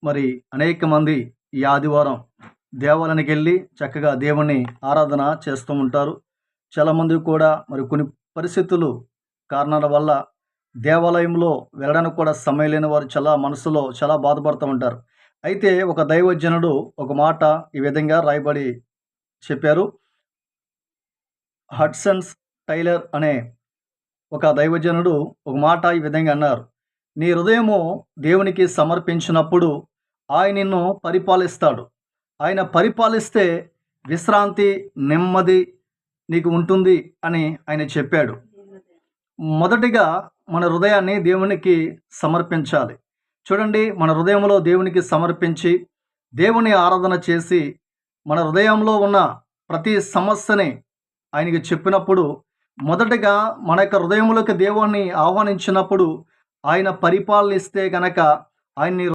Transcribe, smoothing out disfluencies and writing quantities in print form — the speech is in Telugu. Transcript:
మరి అనేక మంది ఈ ఆదివారం దేవాలయానికి వెళ్ళి చక్కగా దేవుని ఆరాధన చేస్తూ ఉంటారు. చాలామంది కూడా మరి కొన్ని పరిస్థితులు కారణాల వల్ల దేవాలయంలో వెళ్ళడానికి కూడా సమయం లేని వారు చాలా మనసులో చాలా బాధపడుతూ ఉంటారు. అయితే ఒక దైవజనుడు ఒక మాట ఈ విధంగా రాయబడి చెప్పారు. హడ్సన్స్ టైలర్ అనే ఒక దైవజనుడు ఒక మాట ఈ విధంగా అన్నారు. నీ హృదయము దేవునికి సమర్పించినప్పుడు ఆయన నిన్ను పరిపాలిస్తాడు. ఆయన పరిపాలిస్తే విశ్రాంతి, నెమ్మది నీకు ఉంటుంది అని ఆయన చెప్పాడు. మొదటిగా మన హృదయాన్ని దేవునికి సమర్పించాలి. చూడండి, మన హృదయంలో దేవునికి సమర్పించి దేవుని ఆరాధన చేసి మన హృదయంలో ఉన్న ప్రతి సమస్యని ఆయనకి చెప్పినప్పుడు, మొదటగా మన యొక్క హృదయంలోకి దేవుణ్ణి ఆహ్వానించినప్పుడు ఆయన పరిపాలనిస్తే గనక ఆయన్ని